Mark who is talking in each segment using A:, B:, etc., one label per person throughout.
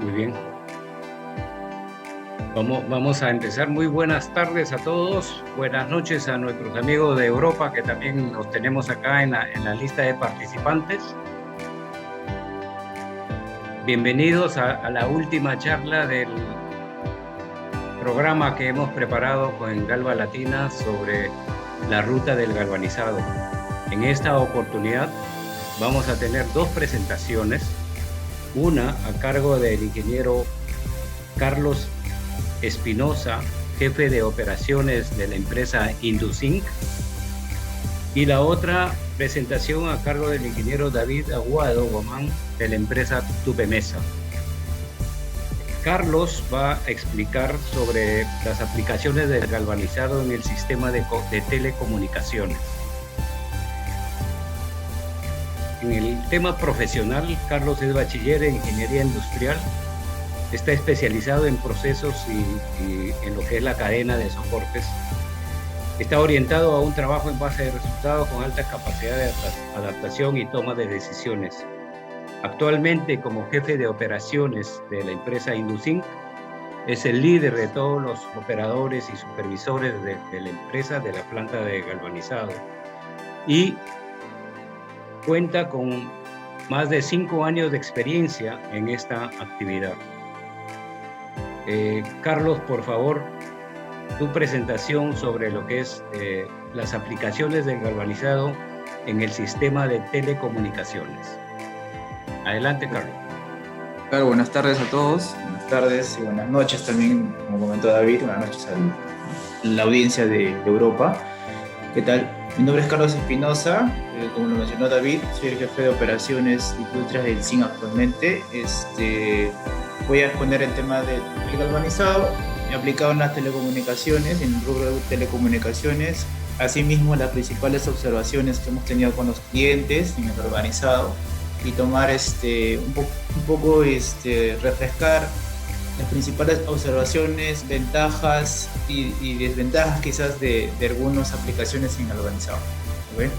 A: Muy bien. Vamos a empezar. Muy buenas tardes a todos. Buenas noches a nuestros amigos de Europa, que también los tenemos acá en la lista de participantes. Bienvenidos a la última charla del programa que hemos preparado con Galva Latina sobre la ruta del galvanizado. En esta oportunidad vamos a tener dos presentaciones. Una a cargo del ingeniero Carlos Espinosa, jefe de operaciones de la empresa Induzinc, y la otra presentación a cargo del ingeniero David Aguado Gomán, de la empresa Tupemesa. Carlos va a explicar sobre las aplicaciones del galvanizado en el sistema de telecomunicaciones. En el tema profesional, Carlos es bachiller en Ingeniería Industrial. Está especializado en procesos y en lo que es la cadena de soportes. Está orientado a un trabajo en base de resultados con alta capacidad de adaptación y toma de decisiones. Actualmente, como jefe de operaciones de la empresa Induzinc, es el líder de todos los operadores y supervisores de la empresa, de la planta de galvanizado. Y cuenta con más de 5 años de experiencia en esta actividad. Carlos, por favor, tu presentación sobre lo que es las aplicaciones del galvanizado en el sistema de telecomunicaciones. Adelante, Carlos.
B: Claro, buenas tardes a todos, buenas tardes y buenas noches también, como comentó David, buenas noches a la audiencia de Europa. ¿Qué tal? Mi nombre es Carlos Espinosa, como lo mencionó David, soy el jefe de operaciones y industrias del ZIN actualmente. Voy a exponer el tema del galvanizado aplicado en las telecomunicaciones, en el rubro de telecomunicaciones, asimismo las principales observaciones que hemos tenido con los clientes en el galvanizado y tomar un poco refrescar las principales observaciones, ventajas y desventajas quizás de algunas aplicaciones en galvanizado. ¿Okay?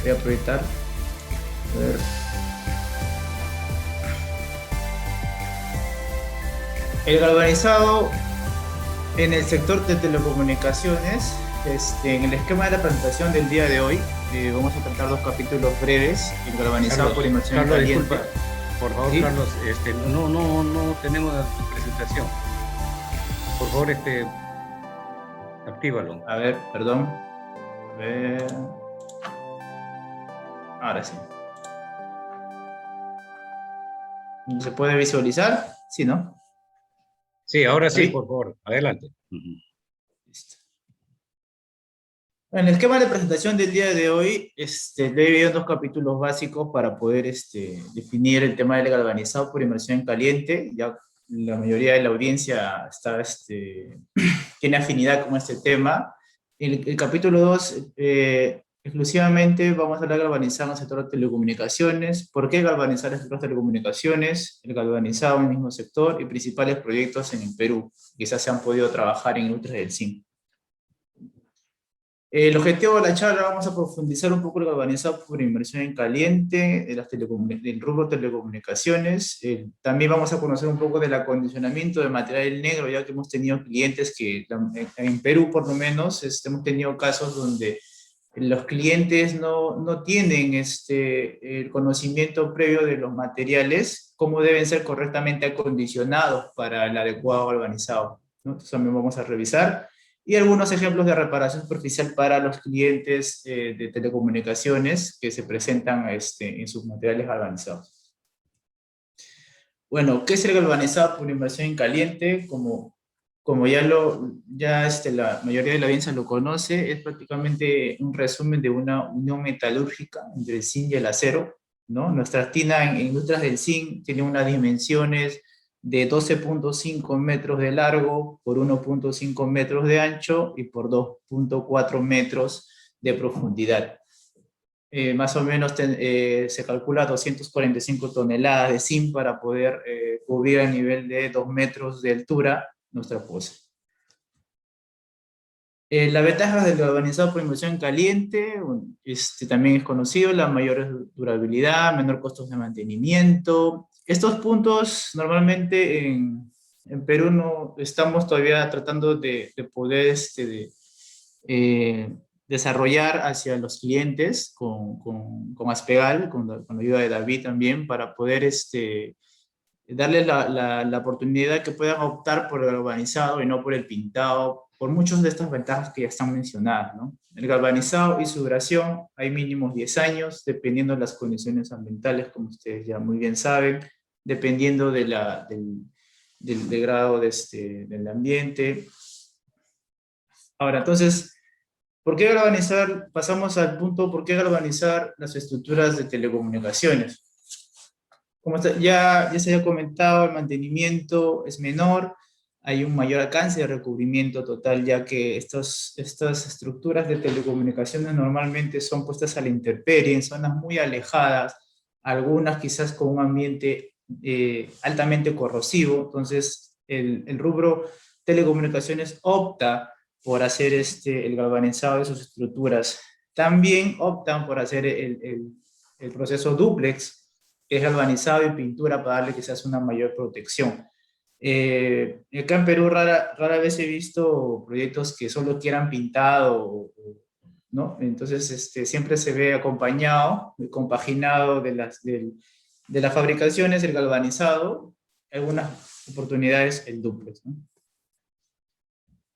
B: Voy a proyectar. A ver. El galvanizado en el sector de telecomunicaciones, en el esquema de la presentación del día de hoy, vamos a tratar 2 capítulos breves. El galvanizado
A: Carlos,
B: por inmersión
A: Carlos,
B: caliente.
A: disculpa, por favor, ¿sí? Carlos, no tenemos tu presentación. Por favor, actívalo.
B: A ver, perdón. A ver. Ahora sí. ¿Se puede visualizar? Sí, ¿no?
A: Sí, ahora sí,
B: ¿Ahí?
A: por favor, adelante.
B: Listo. En el esquema de presentación del día de hoy, le he dividido en 2 capítulos básicos para poder definir el tema del galvanizado por inmersión caliente. Ya la mayoría de la audiencia tiene afinidad con este tema. El capítulo 2, exclusivamente vamos a hablar de galvanizado en el sector de telecomunicaciones. ¿Por qué galvanizar en el sector de telecomunicaciones? El galvanizado en el mismo sector y principales proyectos en el Perú. Quizás se han podido trabajar en industrias del zinc. El objetivo de la charla, vamos a profundizar un poco el galvanizado por inmersión en caliente, del rubro de telecomunicaciones. También vamos a conocer un poco del acondicionamiento de material negro, ya que hemos tenido clientes que, en Perú por lo menos, hemos tenido casos donde los clientes no tienen el conocimiento previo de los materiales, cómo deben ser correctamente acondicionados para el adecuado galvanizado, ¿no? Entonces también vamos a revisar. Y algunos ejemplos de reparación superficial para los clientes de telecomunicaciones que se presentan en sus materiales galvanizados. Bueno, ¿qué es el galvanizado por inmersión en caliente? Como ya la mayoría de la audiencia lo conoce, es prácticamente un resumen de una unión metalúrgica entre el zinc y el acero, ¿no? Nuestra tina en industrias del zinc tiene unas dimensiones de 12.5 metros de largo por 1.5 metros de ancho y por 2.4 metros de profundidad. Más o menos se calcula 245 toneladas de zinc para poder cubrir a nivel de 2 metros de altura nuestra pose. La ventaja del galvanizado por inmersión caliente, también es conocido, la mayor durabilidad, menor costos de mantenimiento, estos puntos normalmente en Perú no estamos todavía tratando de poder desarrollar hacia los clientes con Aspegal, con la ayuda de David también, para poder darles la oportunidad que puedan optar por el galvanizado y no por el pintado, por muchas de estas ventajas que ya están mencionadas, ¿no? El galvanizado y su duración, hay mínimos 10 años, dependiendo de las condiciones ambientales, como ustedes ya muy bien saben, dependiendo del grado del ambiente. Ahora, entonces, ¿por qué galvanizar? Pasamos al punto, ¿por qué galvanizar las estructuras de telecomunicaciones? Como ya se había comentado, el mantenimiento es menor, hay un mayor alcance de recubrimiento total, ya que estas estructuras de telecomunicaciones normalmente son puestas a la intemperie, en zonas muy alejadas, algunas quizás con un ambiente altamente corrosivo. Entonces el rubro telecomunicaciones opta por hacer el galvanizado de sus estructuras. También optan por hacer el proceso dúplex, que es galvanizado y pintura para darle quizás una mayor protección. Acá en Perú rara vez he visto proyectos que solo quieran pintado, ¿no? Entonces siempre se ve acompañado, compaginado de las fabricaciones, el galvanizado, algunas oportunidades el dúplex, ¿no?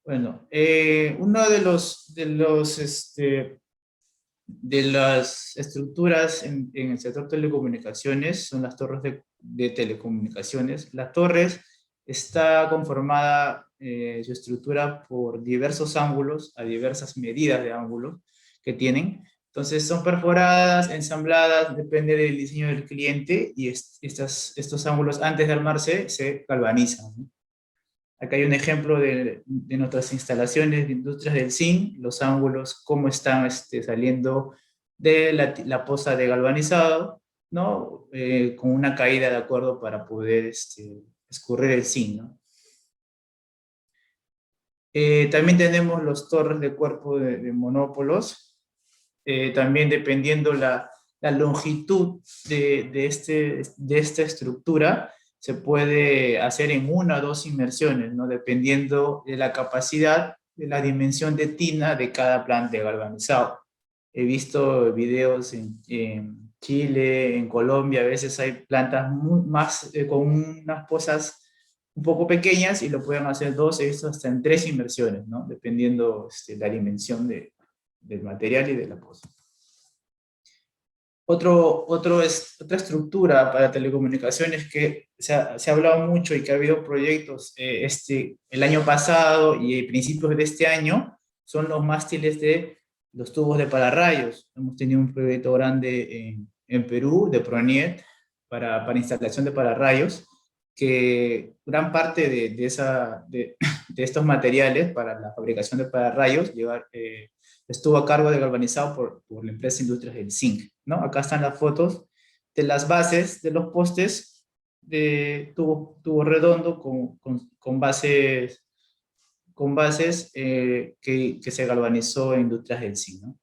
B: Bueno, uno de las estructuras en el sector telecomunicaciones son las torres de telecomunicaciones. Las torres está conformada su estructura por diversos ángulos, a diversas medidas de ángulos que tienen. Entonces son perforadas, ensambladas, depende del diseño del cliente, y estos ángulos antes de armarse se galvanizan, ¿no? Acá hay un ejemplo de nuestras instalaciones de industrias del zinc, los ángulos, cómo están saliendo de la poza de galvanizado, ¿no? Con una caída de acuerdo para poder escurrir el zinc, ¿no? También tenemos los torres de cuerpo de monópolos, también dependiendo la longitud de esta estructura, se puede hacer en una o dos inmersiones, ¿no? Dependiendo de la capacidad, de la dimensión de tina de cada planta de galvanizado. He visto videos en Chile, en Colombia, a veces hay plantas con unas pozas un poco pequeñas y lo pueden hacer dos, he visto hasta en tres inmersiones, ¿no? Dependiendo la dimensión del material y de la poza. Otra estructura para telecomunicaciones que se ha hablado mucho y que ha habido proyectos el año pasado y principios de este año son los mástiles de los tubos de pararrayos. Hemos tenido un proyecto grande en Perú de Proniet para instalación de pararrayos, que gran parte de estos materiales para la fabricación de pararrayos estuvo a cargo de galvanizado por la empresa Industrias del Zinc, ¿no? Acá están las fotos de las bases de los postes de tubo redondo con bases que se galvanizó en Industrias del Zinc, ¿no?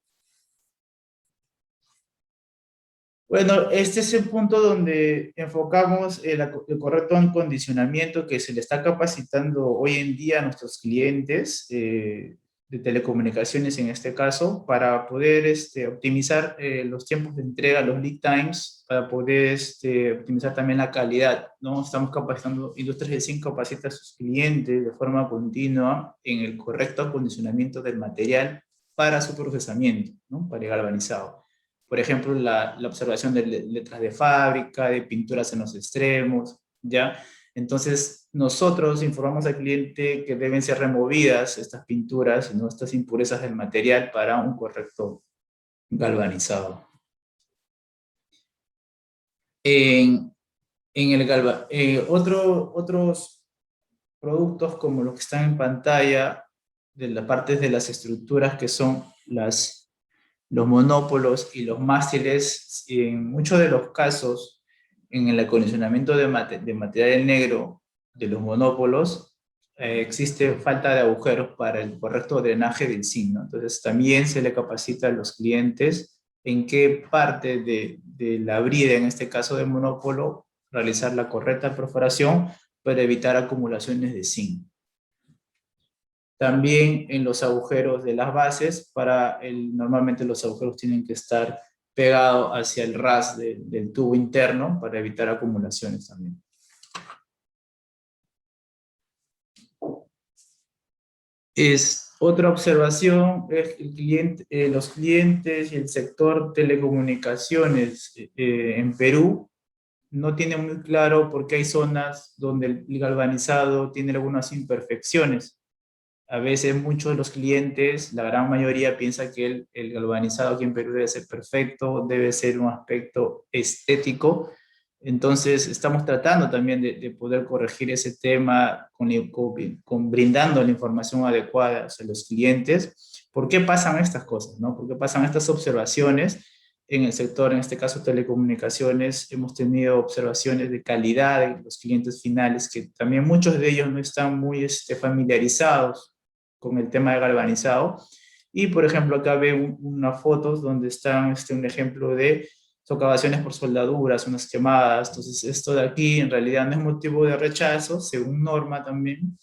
B: Bueno, este es el punto donde enfocamos el correcto acondicionamiento que se le está capacitando hoy en día a nuestros clientes de telecomunicaciones en este caso, para poder optimizar los tiempos de entrega, los lead times, para poder optimizar también la calidad, ¿no? Estamos capacitando, Industrias del Zinc capacita a sus clientes de forma continua en el correcto acondicionamiento del material para su procesamiento, ¿no? Para el galvanizado. Por ejemplo, la observación de letras de fábrica, de pinturas en los extremos, ¿ya? Entonces, nosotros informamos al cliente que deben ser removidas estas pinturas, ¿no? Estas impurezas del material para un correcto galvanizado. Otros productos como los que están en pantalla, de las partes de las estructuras que son los monópolos y los mástiles, en muchos de los casos, en el acondicionamiento de material negro de los monópolos, existe falta de agujeros para el correcto drenaje del zinc, ¿no? Entonces también se le capacita a los clientes en qué parte de la brida, en este caso del monópolo, realizar la correcta perforación para evitar acumulaciones de zinc. También en los agujeros de las bases, normalmente los agujeros tienen que estar pegados hacia el ras del tubo interno para evitar acumulaciones también. Otra observación es los clientes y el sector telecomunicaciones en Perú no tienen muy claro por qué hay zonas donde el galvanizado tiene algunas imperfecciones. A veces muchos de los clientes, la gran mayoría, piensa que el galvanizado aquí en Perú debe ser perfecto, debe ser un aspecto estético. Entonces estamos tratando también de poder corregir ese tema brindando la información adecuada a los clientes. ¿Por qué pasan estas cosas, no? ¿Por qué pasan estas observaciones en el sector, en este caso telecomunicaciones? Hemos tenido observaciones de calidad de los clientes finales, que también muchos de ellos no están muy familiarizados con el tema de galvanizado. Y por ejemplo acá ve unas fotos donde están un ejemplo de socavaciones por soldaduras, unas quemadas. Entonces esto de aquí en realidad no es motivo de rechazo, según norma también.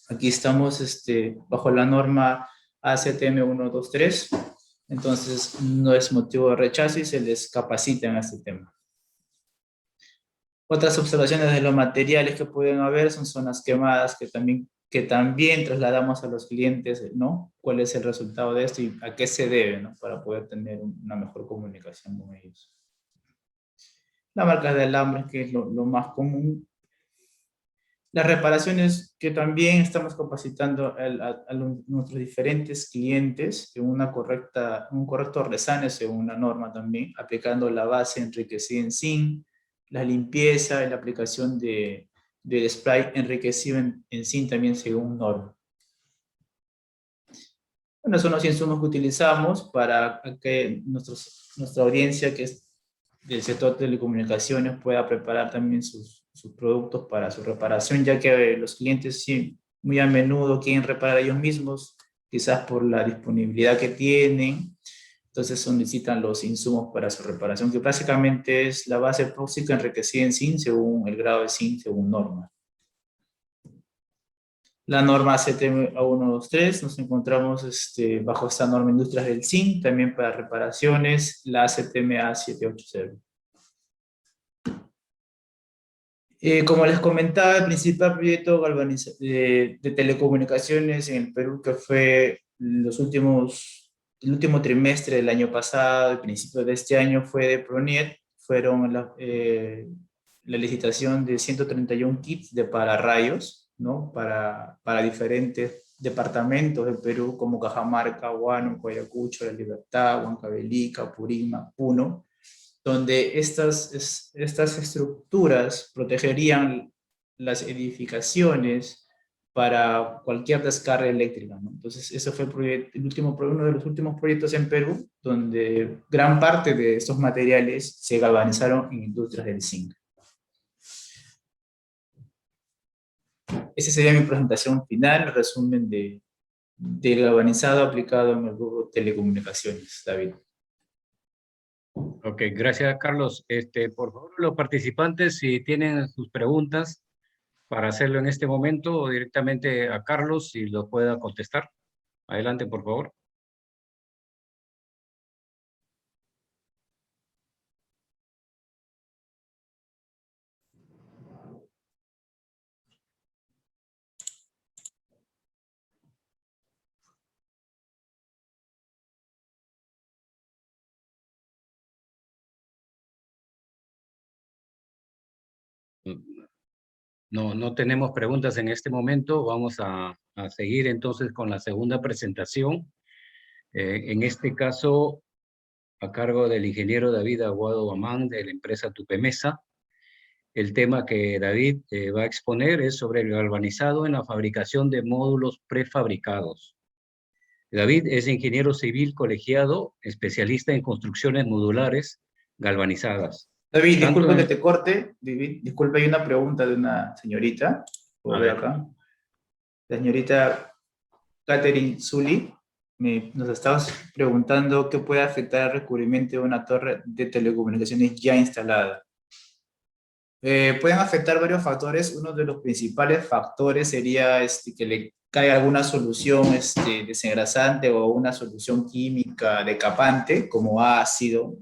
B: Aquí estamos bajo la norma ACTM 123, entonces no es motivo de rechazo y se les capacita en este tema. Otras observaciones de los materiales que pueden haber son zonas quemadas que también trasladamos a los clientes, ¿no? ¿Cuál es el resultado de esto y a qué se debe, ¿no? Para poder tener una mejor comunicación con ellos. La marca de alambre, que es lo más común. Las reparaciones que también estamos capacitando a nuestros diferentes clientes en un correcto resane según la norma también, aplicando la base enriquecida en zinc, la limpieza y la aplicación del spray enriquecido en zinc también según norma. Bueno, son los insumos que utilizamos para que nuestra audiencia, que es del sector de telecomunicaciones, pueda preparar también sus productos para su reparación, ya que los clientes sí, muy a menudo quieren reparar ellos mismos, quizás por la disponibilidad que tienen. Entonces solicitan los insumos para su reparación, que básicamente es la base epóxica enriquecida en zinc según el grado de zinc, según norma. La norma ACTM A123, nos encontramos bajo esta norma Industrias del Zinc, también para reparaciones, la ACTM A780. Como les comentaba, el principal proyecto de telecomunicaciones en el Perú, que fue el último trimestre del año pasado, el principio de este año, fue de PRONIET, fueron la licitación de 131 kits de pararrayos, ¿no? Para diferentes departamentos del Perú, como Cajamarca, Huánuco, Ayacucho, La Libertad, Huancavelica, Purímac, Puno, donde estas estructuras protegerían las edificaciones para cualquier descarga eléctrica, ¿no? Entonces, ese fue uno de los últimos proyectos en Perú, donde gran parte de estos materiales se galvanizaron en industrias del zinc. Esa sería mi presentación final, resumen del galvanizado aplicado en el rubro telecomunicaciones, David.
A: Ok, gracias, Carlos. Por favor, los participantes, si tienen sus preguntas para hacerlo en este momento o directamente a Carlos, si lo pueda contestar. Adelante, por favor. No tenemos preguntas en este momento. Vamos a seguir entonces con la segunda presentación. En este caso, a cargo del ingeniero David Aguado Bamán, de la empresa Tupemesa. El tema que David va a exponer es sobre el galvanizado en la fabricación de módulos prefabricados. David es ingeniero civil colegiado, especialista en construcciones modulares galvanizadas.
B: David, disculpa que te corte. David, disculpa, hay una pregunta de una señorita. ¿Puedo ver acá? La señorita Catherine Zully nos estaba preguntando qué puede afectar el recubrimiento de una torre de telecomunicaciones ya instalada. Pueden afectar varios factores. Uno de los principales factores sería que le caiga alguna solución desengrasante o una solución química decapante, como ácido,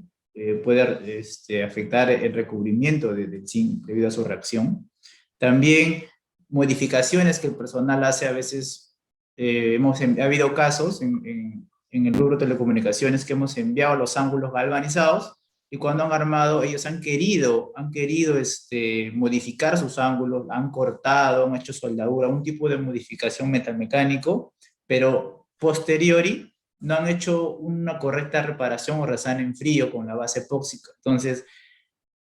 B: puede afectar el recubrimiento del zinc debido a su reacción. También modificaciones que el personal hace a veces, ha habido casos en el rubro de telecomunicaciones que hemos enviado los ángulos galvanizados y cuando han armado, ellos han querido modificar sus ángulos, han cortado, han hecho soldadura, un tipo de modificación metalmecánico, pero posteriori no han hecho una correcta reparación o resan en frío con la base epóxica. Entonces,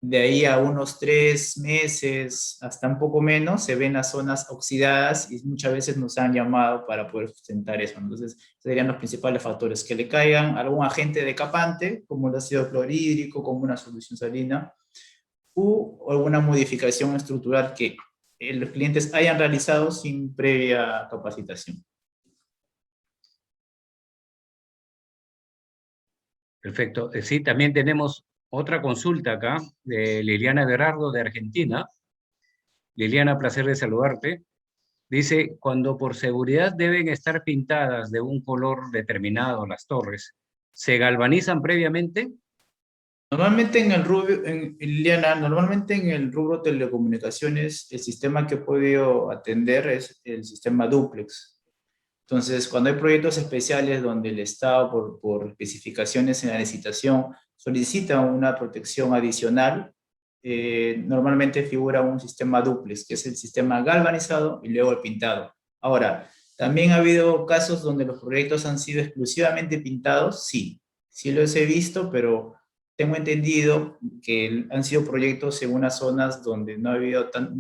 B: de ahí a unos 3 meses, hasta un poco menos, se ven las zonas oxidadas y muchas veces nos han llamado para poder sustentar eso. Entonces, serían los principales factores, que le caigan algún agente decapante, como el ácido clorhídrico, como una solución salina, u alguna modificación estructural que los clientes hayan realizado sin previa capacitación.
A: Perfecto. Sí, también tenemos otra consulta acá de Liliana Berardo de Argentina. Liliana, placer de saludarte. Dice, cuando por seguridad deben estar pintadas de un color determinado las torres, ¿se galvanizan previamente?
B: Normalmente Liliana, normalmente en el rubro telecomunicaciones, el sistema que he podido atender es el sistema dúplex. Entonces, cuando hay proyectos especiales donde el Estado, por especificaciones en la licitación, solicita una protección adicional, normalmente figura un sistema dúplex, que es el sistema galvanizado y luego el pintado. Ahora, también ha habido casos donde los proyectos han sido exclusivamente pintados, sí, sí los he visto, pero tengo entendido que han sido proyectos en unas zonas donde no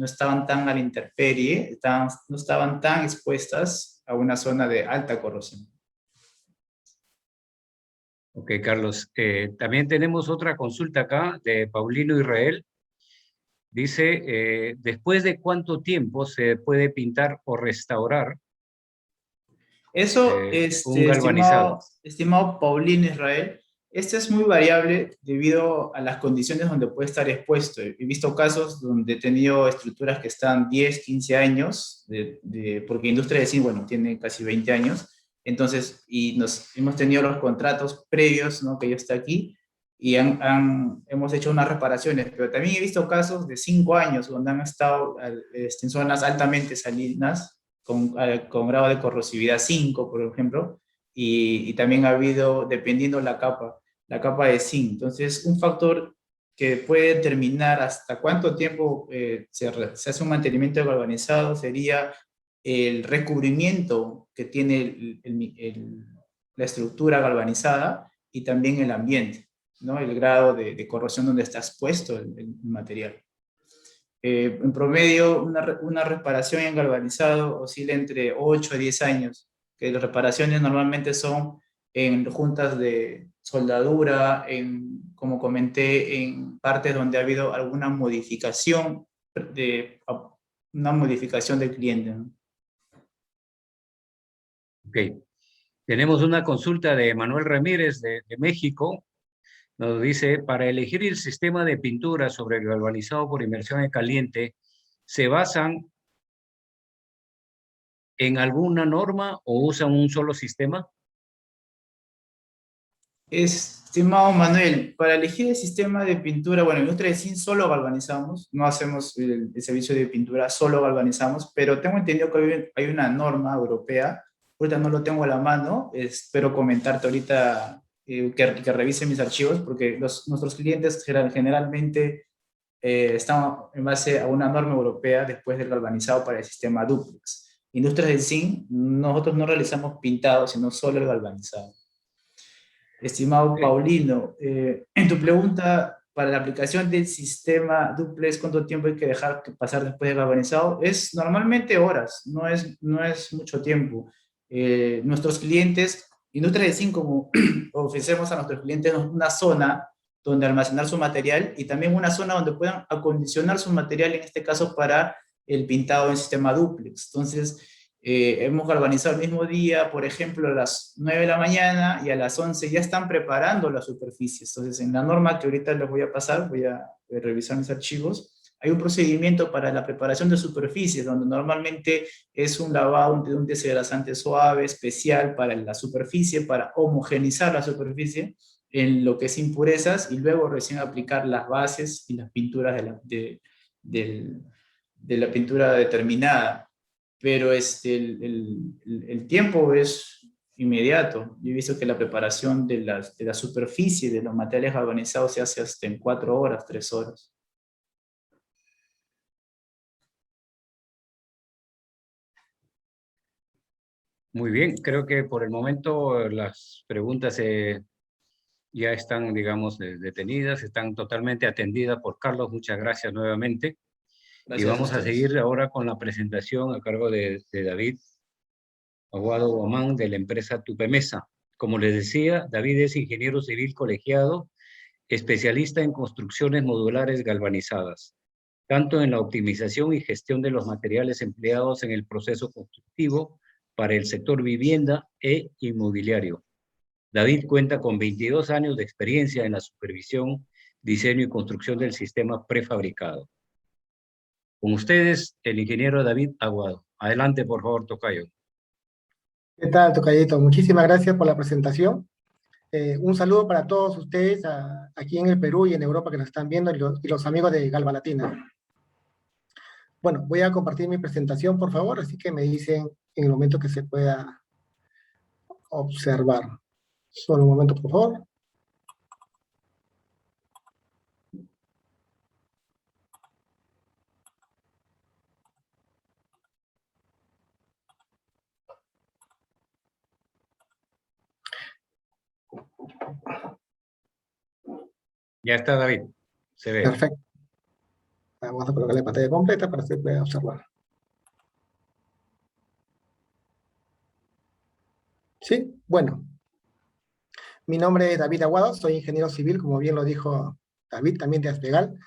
B: estaban tan a la intemperie, no estaban tan expuestas a una zona de alta corrosión.
A: Ok, Carlos. También tenemos otra consulta acá de Paulino Israel. Dice, ¿después de cuánto tiempo se puede pintar o restaurar
B: Eso,
A: un galvanizado?
B: estimado Paulín Israel, este es muy variable debido a las condiciones donde puede estar expuesto. He visto casos donde he tenido estructuras que están 10, 15 años, porque industria de zinc, bueno, tiene casi 20 años, entonces, y hemos tenido los contratos previos, ¿no? Que ya está aquí, y hemos hecho unas reparaciones, pero también he visto casos de 5 años donde han estado en zonas altamente salinas, con grado de corrosividad 5, por ejemplo, y también ha habido, dependiendo la capa de zinc. Entonces, un factor que puede determinar hasta cuánto tiempo se hace un mantenimiento galvanizado sería el recubrimiento que tiene la estructura galvanizada y también el ambiente, ¿no? El grado de corrosión donde está expuesto el material. En promedio, una reparación en galvanizado oscila entre 8 a 10 años, que las reparaciones normalmente son en juntas de soldadura, como comenté, en partes donde ha habido alguna modificación, una modificación del cliente, ¿no?
A: Ok. Tenemos una consulta de Manuel Ramírez de México. Nos dice, para elegir el sistema de pintura sobre el galvanizado por inmersión en caliente, ¿se basan en alguna norma o usan un solo sistema?
B: Estimado Manuel, para elegir el sistema de pintura, bueno, en industria de zinc solo galvanizamos, no hacemos el servicio de pintura, solo galvanizamos, pero tengo entendido que hay una norma europea, ahorita no lo tengo a la mano, espero comentarte ahorita que revise mis archivos, porque nuestros clientes generalmente están en base a una norma europea después del galvanizado para el sistema dúplex. Industrias del zinc, nosotros no realizamos pintado, sino solo el galvanizado. Estimado Paulino, en tu pregunta, para la aplicación del sistema duplex, ¿cuánto tiempo hay que dejar pasar después de galvanizado? Es normalmente horas, no es mucho tiempo. Nuestros clientes, Industria de Zinc, como ofrecemos a nuestros clientes una zona donde almacenar su material y también una zona donde puedan acondicionar su material, en este caso para el pintado en sistema duplex. Entonces, hemos galvanizado el mismo día, por ejemplo, a las 9 de la mañana y a las 11 ya están preparando las superficies. Entonces, en la norma que ahorita les voy a pasar, voy a revisar mis archivos, hay un procedimiento para la preparación de superficies, donde normalmente es un lavado de un desengrasante suave, especial para la superficie, para homogenizar la superficie en lo que es impurezas, y luego recién aplicar las bases y las pinturas de la pintura determinada. Pero el tiempo es inmediato. Yo he visto que la preparación de la superficie de los materiales galvanizados se hace hasta en 4 horas, 3 horas.
A: Muy bien, creo que por el momento las preguntas ya están, digamos, detenidas, están totalmente atendidas por Carlos. Muchas gracias nuevamente. Y
B: Gracias a
A: vamos a
B: ustedes.
A: seguir ahora con la presentación a cargo de David Aguado Guamán, de la empresa Tupemesa. Como les decía, David es ingeniero civil colegiado, especialista en construcciones modulares galvanizadas, tanto en la optimización y gestión de los materiales empleados en el proceso constructivo para el sector vivienda e inmobiliario. David cuenta con 22 años de experiencia en la supervisión, diseño y construcción del sistema prefabricado. Con ustedes, el ingeniero David Aguado. Adelante, por favor, tocayo.
C: ¿Qué tal, tocayito? Muchísimas gracias por la presentación. Un saludo para todos ustedes aquí en el Perú y en Europa que nos están viendo y los amigos de Galva Latina. Bueno, voy a compartir mi presentación, por favor, así que me dicen en el momento que se pueda observar. Solo un momento, por favor.
A: Ya está, David. Se ve.
C: Perfecto. Vamos a colocar la pantalla completa para que se pueda observar. Sí, bueno. Mi nombre es David Aguado, soy ingeniero civil, como bien lo dijo David, también de Aspegal.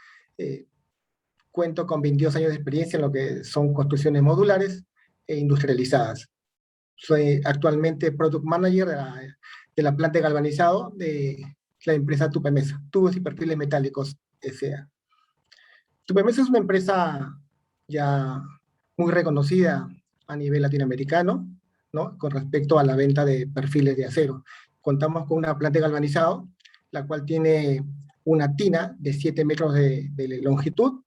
C: Cuento con 22 años de experiencia en lo que son construcciones modulares e industrializadas. Soy actualmente Product Manager de la planta de galvanizado de la empresa Tupemesa, Tubos y Perfiles Metálicos S.A. Tupemesa es una empresa ya muy reconocida a nivel latinoamericano, ¿no? Con respecto a la venta de perfiles de acero. Contamos con una planta de galvanizado, la cual tiene una tina de 7 metros de longitud,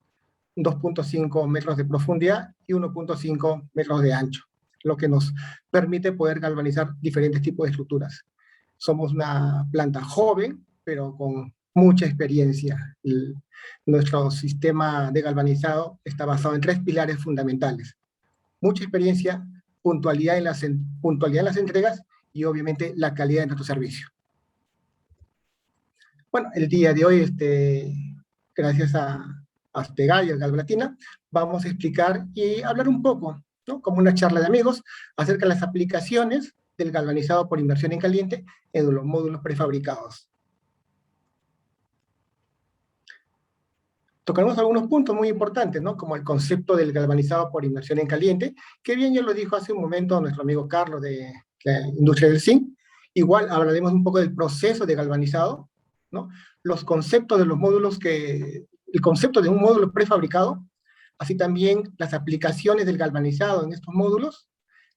C: 2.5 metros de profundidad y 1.5 metros de ancho, lo que nos permite poder galvanizar diferentes tipos de estructuras. Somos una planta joven, pero con mucha experiencia. Nuestro sistema de galvanizado está basado en 3 pilares fundamentales: mucha experiencia, puntualidad en las entregas y obviamente la calidad de nuestro servicio. Bueno, el día de hoy, gracias a Aspegal y a Galva Latina, vamos a explicar y hablar un poco, ¿no? Como una charla de amigos, acerca de las aplicaciones del galvanizado por inmersión en caliente en los módulos prefabricados. Tocaremos algunos puntos muy importantes, ¿no? Como el concepto del galvanizado por inmersión en caliente, que bien ya lo dijo hace un momento nuestro amigo Carlos de la industria del zinc. Igual hablaremos un poco del proceso de galvanizado, ¿no? Los conceptos de los módulos el concepto de un módulo prefabricado, así también las aplicaciones del galvanizado en estos módulos,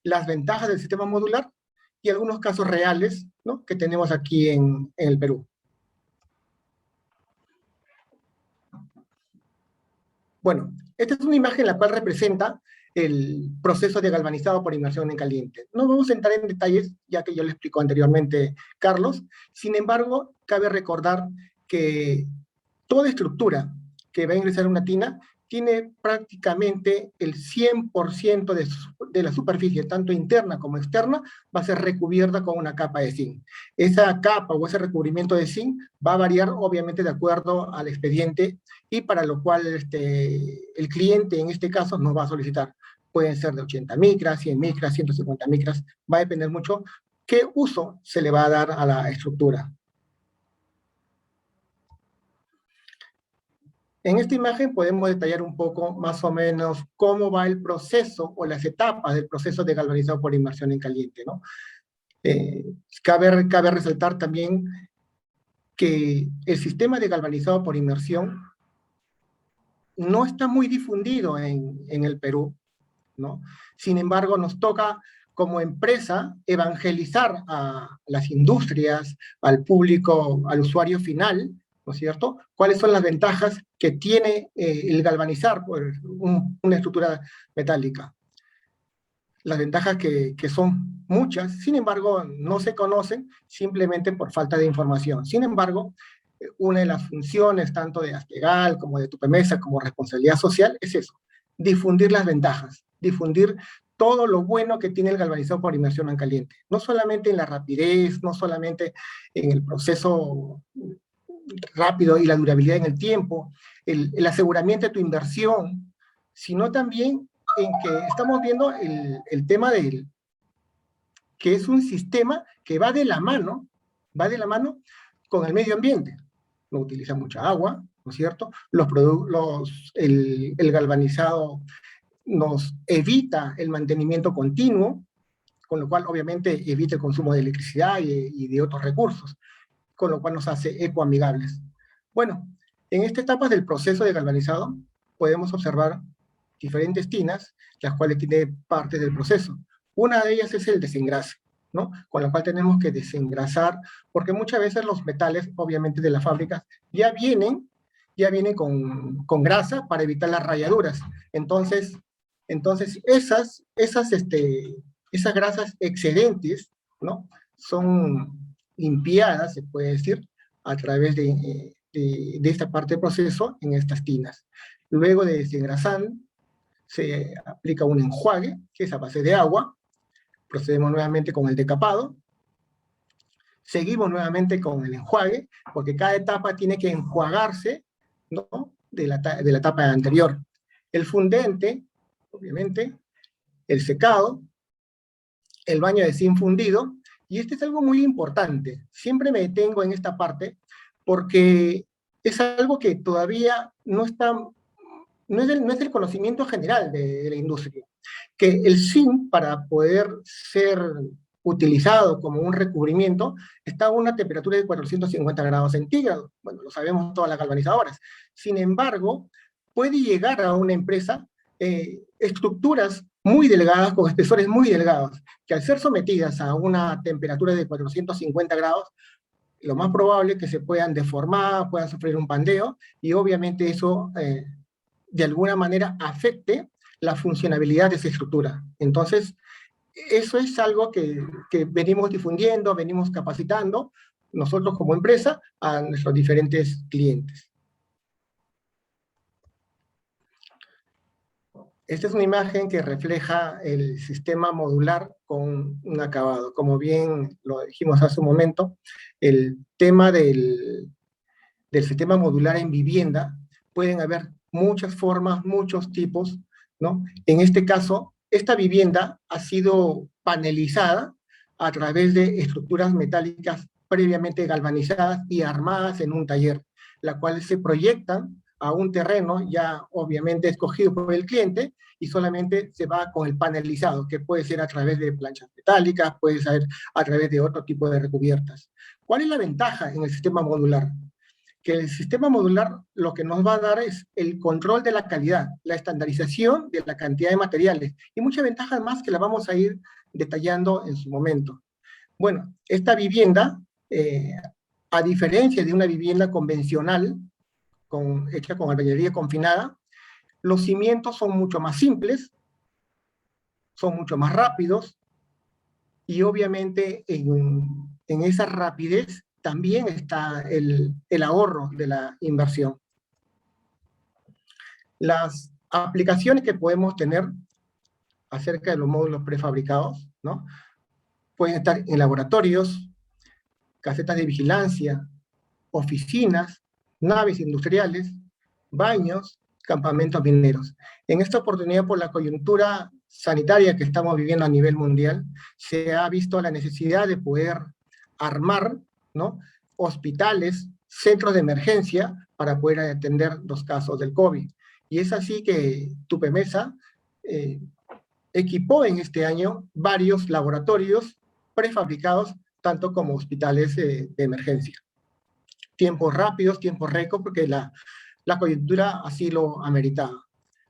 C: las ventajas del sistema modular y algunos casos reales, ¿no? Que tenemos aquí en el Perú. Bueno, esta es una imagen la cual representa el proceso de galvanizado por inmersión en caliente. No vamos a entrar en detalles, ya que yo le explicó anteriormente Carlos. Sin embargo, cabe recordar que toda estructura que va a ingresar a una tina tiene prácticamente el 100% de la superficie, tanto interna como externa, va a ser recubierta con una capa de zinc. Esa capa o ese recubrimiento de zinc va a variar obviamente de acuerdo al expediente y para lo cual el cliente en este caso nos va a solicitar. Pueden ser de 80 micras, 100 micras, 150 micras, va a depender mucho qué uso se le va a dar a la estructura. En esta imagen podemos detallar un poco más o menos cómo va el proceso o las etapas del proceso de galvanizado por inmersión en caliente, ¿no? Cabe resaltar también que el sistema de galvanizado por inmersión no está muy difundido en el Perú, ¿no? Sin embargo, nos toca como empresa evangelizar a las industrias, al público, al usuario final, ¿no es cierto? ¿Cuáles son las ventajas que tiene el galvanizar pues, una estructura metálica? Las ventajas que son muchas, sin embargo, no se conocen simplemente por falta de información. Sin embargo, una de las funciones tanto de Aspegal como de Tupemesa como responsabilidad social es eso, difundir las ventajas, difundir todo lo bueno que tiene el galvanizado por inmersión en caliente. No solamente en la rapidez, no solamente en el proceso rápido y la durabilidad en el tiempo, el aseguramiento de tu inversión, sino también en que estamos viendo el tema del que es un sistema que va de la mano con el medio ambiente. No utiliza mucha agua, ¿no es cierto? El galvanizado nos evita el mantenimiento continuo, con lo cual obviamente evita el consumo de electricidad y de otros recursos, con lo cual nos hace ecoamigables. Bueno, en esta etapa del proceso de galvanizado podemos observar diferentes tinas, las cuales tienen parte del proceso. Una de ellas es el desengrase, ¿no? Con lo cual tenemos que desengrasar, porque muchas veces los metales, obviamente de las fábricas, ya vienen con grasa para evitar las rayaduras. Entonces esas grasas excedentes, ¿no? Son limpiadas, se puede decir, a través de esta parte del proceso en estas tinas. Luego de desengrasar, se aplica un enjuague, que es a base de agua. Procedemos nuevamente con el decapado. Seguimos nuevamente con el enjuague, porque cada etapa tiene que enjuagarse, ¿no? de la etapa anterior. El fundente, obviamente, el secado, el baño de zinc fundido, y este es algo muy importante. Siempre me detengo en esta parte, porque es algo que todavía no es del conocimiento general de la industria, que el zinc, para poder ser utilizado como un recubrimiento, está a una temperatura de 450 grados centígrados. Bueno, lo sabemos todas las galvanizadoras. Sin embargo, puede llegar a una empresa estructuras muy delgadas, con espesores muy delgados, que al ser sometidas a una temperatura de 450 grados, lo más probable es que se puedan deformar, puedan sufrir un pandeo, y obviamente eso de alguna manera afecte la funcionabilidad de esa estructura. Entonces, eso es algo que venimos difundiendo, venimos capacitando nosotros como empresa a nuestros diferentes clientes. Esta es una imagen que refleja el sistema modular con un acabado. Como bien lo dijimos hace un momento, el tema del sistema modular en vivienda pueden haber muchas formas, muchos tipos, ¿no? En este caso, esta vivienda ha sido panelizada a través de estructuras metálicas previamente galvanizadas y armadas en un taller, las cuales se proyectan a un terreno ya obviamente escogido por el cliente y solamente se va con el panelizado, que puede ser a través de planchas metálicas, puede ser a través de otro tipo de recubiertas. ¿Cuál es la ventaja en el sistema modular? Que el sistema modular lo que nos va a dar es el control de la calidad, la estandarización de la cantidad de materiales y muchas ventajas más que las vamos a ir detallando en su momento. Bueno, esta vivienda, a diferencia de una vivienda convencional, hecha con albañilería confinada, los cimientos son mucho más simples, son mucho más rápidos, y obviamente en esa rapidez también está el ahorro de la inversión. Las aplicaciones que podemos tener acerca de los módulos prefabricados, ¿no? Pueden estar en laboratorios, casetas de vigilancia, oficinas, naves industriales, baños, campamentos mineros. En esta oportunidad, por la coyuntura sanitaria que estamos viviendo a nivel mundial, se ha visto la necesidad de poder armar, ¿no? hospitales, centros de emergencia para poder atender los casos del COVID. Y es así que Tupemesa equipó en este año varios laboratorios prefabricados, tanto como hospitales de emergencia. Tiempos rápidos, tiempos récord, porque la coyuntura así lo ameritaba,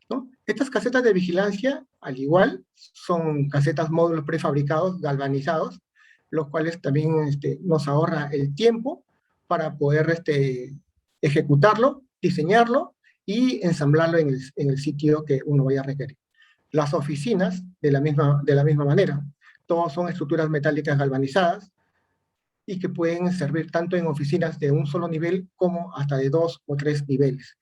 C: ¿no? Estas casetas de vigilancia, al igual, son casetas módulos prefabricados, galvanizados, los cuales también nos ahorra el tiempo para poder ejecutarlo, diseñarlo y ensamblarlo en el sitio que uno vaya a requerir. Las oficinas, de la misma manera, todas son estructuras metálicas galvanizadas y que pueden servir tanto en oficinas de un solo nivel como hasta de 2 o 3 niveles.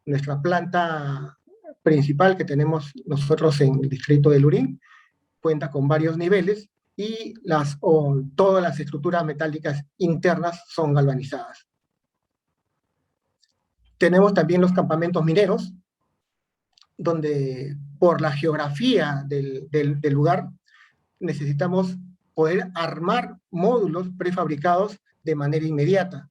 C: Nuestra planta principal que tenemos nosotros en el distrito de Lurín cuenta con varios niveles y todas las estructuras metálicas internas son galvanizadas. Tenemos también los campamentos mineros, donde por la geografía del lugar necesitamos poder armar módulos prefabricados de manera inmediata,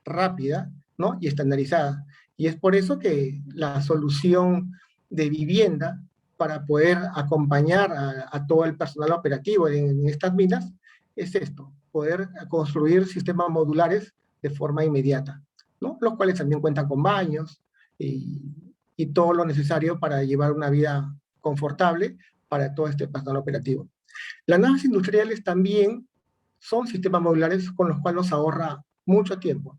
C: rápida, ¿no? Y estandarizada. Y es por eso que la solución de vivienda para poder acompañar a todo el personal operativo en estas minas es esto, poder construir sistemas modulares de forma inmediata, ¿no? Los cuales también cuentan con baños y todo lo necesario para llevar una vida confortable para todo este personal operativo. Las naves industriales también son sistemas modulares con los cuales nos ahorra mucho tiempo.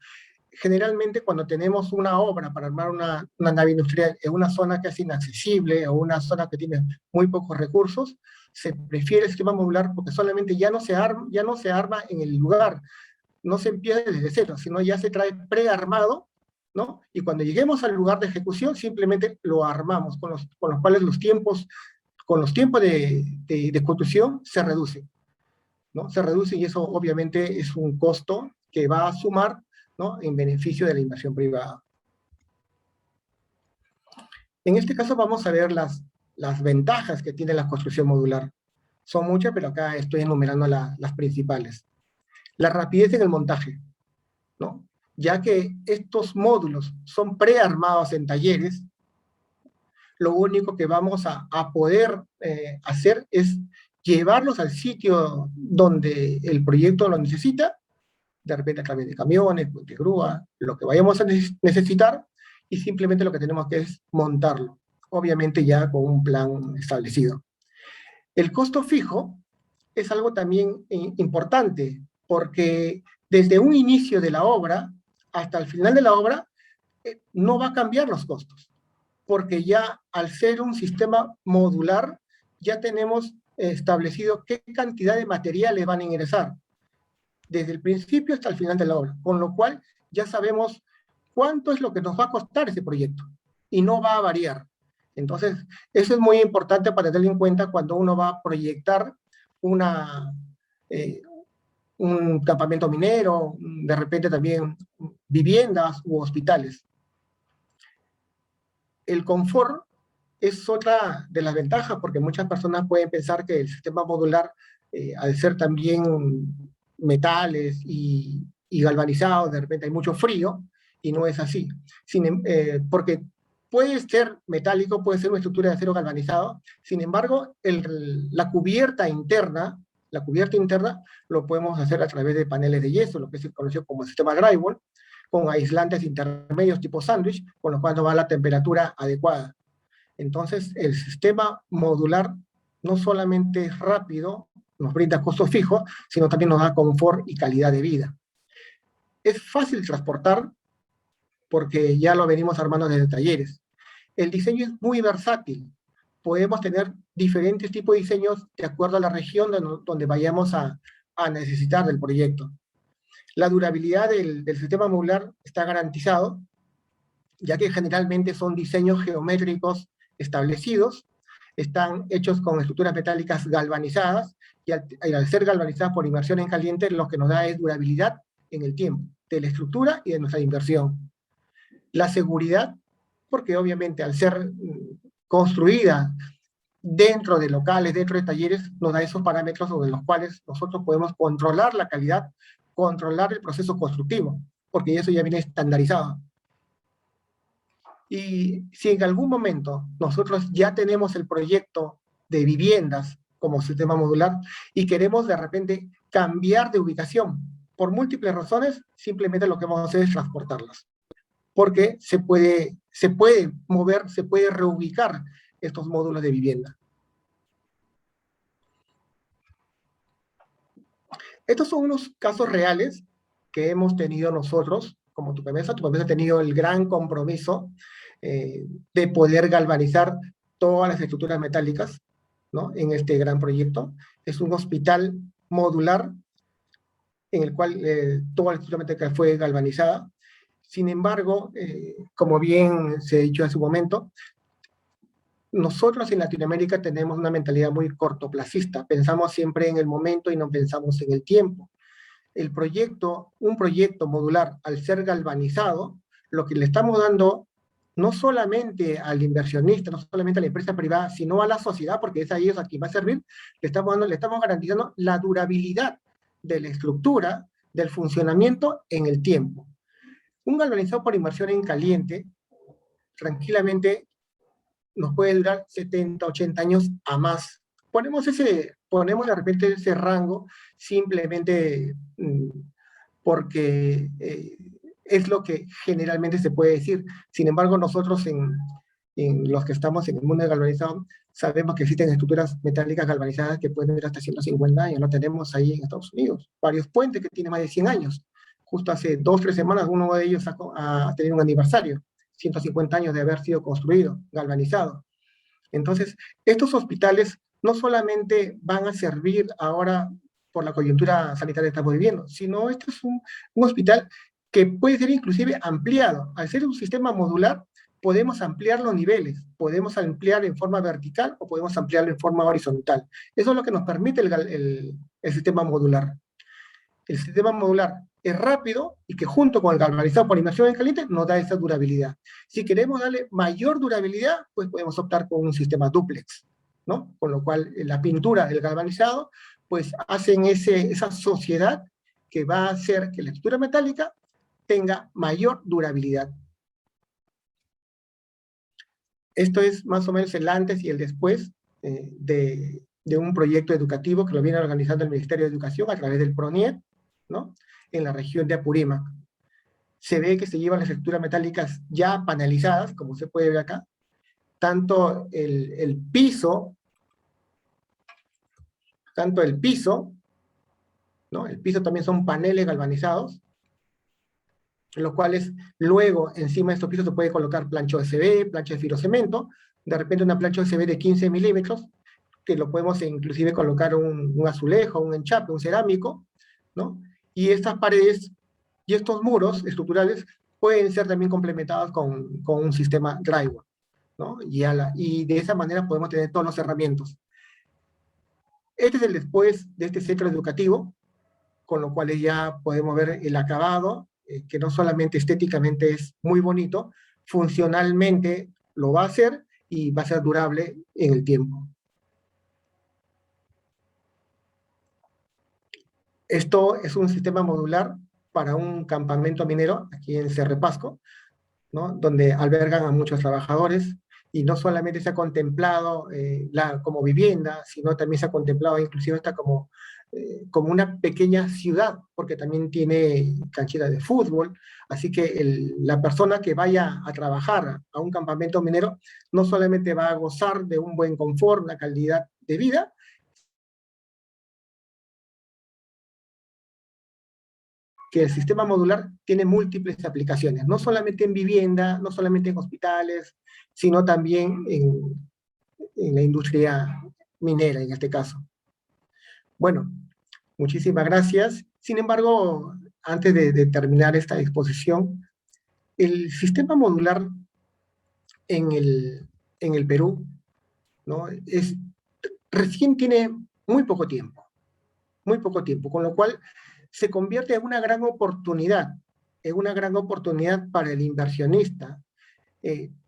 C: Generalmente cuando tenemos una obra para armar una nave industrial en una zona que es inaccesible o una zona que tiene muy pocos recursos, se prefiere el sistema modular porque solamente ya no se arma en el lugar, no se empieza desde cero, sino ya se trae prearmado, ¿no? Y cuando lleguemos al lugar de ejecución simplemente lo armamos, con los cuales los tiempos de construcción se reducen, ¿no? Se reducen y eso obviamente es un costo que va a sumar, ¿no? En beneficio de la inversión privada. En este caso vamos a ver las ventajas que tiene la construcción modular. Son muchas, pero acá estoy enumerando las principales. La rapidez en el montaje, ¿no? Ya que estos módulos son prearmados en talleres, lo único que vamos a poder hacer es llevarlos al sitio donde el proyecto lo necesita, de repente a través de camiones, de grúa, lo que vayamos a necesitar, y simplemente lo que tenemos que es montarlo, obviamente ya con un plan establecido. El costo fijo es algo también importante, porque desde un inicio de la obra hasta el final de la obra no va a cambiar los costos, porque ya al ser un sistema modular ya tenemos establecido qué cantidad de materiales van a ingresar, desde el principio hasta el final de la obra, con lo cual ya sabemos cuánto es lo que nos va a costar ese proyecto, y no va a variar. Entonces, eso es muy importante para tener en cuenta cuando uno va a proyectar un campamento minero, de repente también viviendas u hospitales. El confort es otra de las ventajas, porque muchas personas pueden pensar que el sistema modular, al ser también metales y galvanizados, de repente hay mucho frío, y no es así. Porque puede ser metálico, puede ser una estructura de acero galvanizado, sin embargo, la cubierta interna lo podemos hacer a través de paneles de yeso, lo que se conoce como sistema drywall, con aislantes intermedios tipo sándwich, con los cuales nos va la temperatura adecuada. Entonces, el sistema modular no solamente es rápido, nos brinda costo fijo, sino también nos da confort y calidad de vida. Es fácil transportar, porque ya lo venimos armando desde talleres. El diseño es muy versátil. Podemos tener diferentes tipos de diseños de acuerdo a la región donde vayamos a necesitar del proyecto. La durabilidad del sistema modular está garantizado, ya que generalmente son diseños geométricos establecidos, están hechos con estructuras metálicas galvanizadas, y al ser galvanizadas por inmersión en caliente, lo que nos da es durabilidad en el tiempo, de la estructura y de nuestra inversión. La seguridad, porque obviamente al ser construida dentro de locales, dentro de talleres, nos da esos parámetros sobre los cuales nosotros podemos controlar la calidad, controlar el proceso constructivo, porque eso ya viene estandarizado. Y si en algún momento nosotros ya tenemos el proyecto de viviendas como sistema modular y queremos de repente cambiar de ubicación por múltiples razones, simplemente lo que vamos a hacer es transportarlas. porque se puede mover, se puede reubicar estos módulos de vivienda. Estos son unos casos reales que hemos tenido nosotros, como Tupamesa. Tupamesa ha tenido el gran compromiso de poder galvanizar todas las estructuras metálicas, ¿no?, en este gran proyecto. Es un hospital modular en el cual toda la estructura metálica fue galvanizada. Sin embargo, como bien se ha dicho hace un momento, nosotros en Latinoamérica tenemos una mentalidad muy cortoplacista. Pensamos siempre en el momento y no pensamos en el tiempo. Un proyecto modular, al ser galvanizado, lo que le estamos dando no solamente al inversionista, no solamente a la empresa privada, sino a la sociedad, porque es a ellos a quien va a servir, le estamos garantizando la durabilidad de la estructura, del funcionamiento en el tiempo. Un galvanizado por inmersión en caliente, tranquilamente, nos puede durar 70, 80 años a más. Ponemos de repente ese rango simplemente porque es lo que generalmente se puede decir. Sin embargo, nosotros en los que estamos en el mundo galvanizado, sabemos que existen estructuras metálicas galvanizadas que pueden durar hasta 150 años. Lo tenemos ahí en Estados Unidos. Varios puentes que tienen más de 100 años. Justo hace 2 o 3 semanas uno de ellos ha tenido un aniversario. 150 años de haber sido construido, galvanizado. Entonces, estos hospitales no solamente van a servir ahora por la coyuntura sanitaria que estamos viviendo, sino este es un hospital que puede ser inclusive ampliado. Al ser un sistema modular, podemos ampliar los niveles, podemos ampliar en forma vertical o podemos ampliarlo en forma horizontal. Eso es lo que nos permite el sistema modular. El sistema modular es rápido y que junto con el galvanizado por inmersión en caliente nos da esa durabilidad. Si queremos darle mayor durabilidad, pues podemos optar por un sistema dúplex, ¿no? Con lo cual la pintura del galvanizado pues hacen esa sociedad que va a hacer que la estructura metálica tenga mayor durabilidad. Esto es más o menos el antes y el después de un proyecto educativo que lo viene organizando el Ministerio de Educación a través del PRONIET, ¿no?, en la región de Apurímac. Se ve que se llevan las estructuras metálicas ya panelizadas, como se puede ver acá, tanto el piso, ¿no?, el piso también son paneles galvanizados, los cuales luego encima de estos pisos se puede colocar plancha OSB, plancha de fibrocemento, de repente una plancha OSB de 15 milímetros, que lo podemos inclusive colocar un azulejo, un enchape, un cerámico, ¿no? Y estas paredes y estos muros estructurales pueden ser también complementados con un sistema drywall, ¿no? Y de esa manera podemos tener todos los herramientas. Este es el después de este centro educativo, con lo cual ya podemos ver el acabado, que no solamente estéticamente es muy bonito, funcionalmente lo va a hacer y va a ser durable en el tiempo. Esto es un sistema modular para un campamento minero aquí en Cerrepasco, ¿no?, donde albergan a muchos trabajadores, y no solamente se ha contemplado como vivienda, sino también se ha contemplado inclusive hasta como una pequeña ciudad, porque también tiene canchita de fútbol, así que la persona que vaya a trabajar a un campamento minero no solamente va a gozar de un buen confort, una calidad de vida, que el sistema modular tiene múltiples aplicaciones, no solamente en vivienda, no solamente en hospitales, sino también en la industria minera en este caso. Bueno, muchísimas gracias. Sin embargo, antes de terminar esta exposición, el sistema modular en el Perú, ¿no?, recién tiene muy poco tiempo, con lo cual se convierte en una gran oportunidad para el inversionista,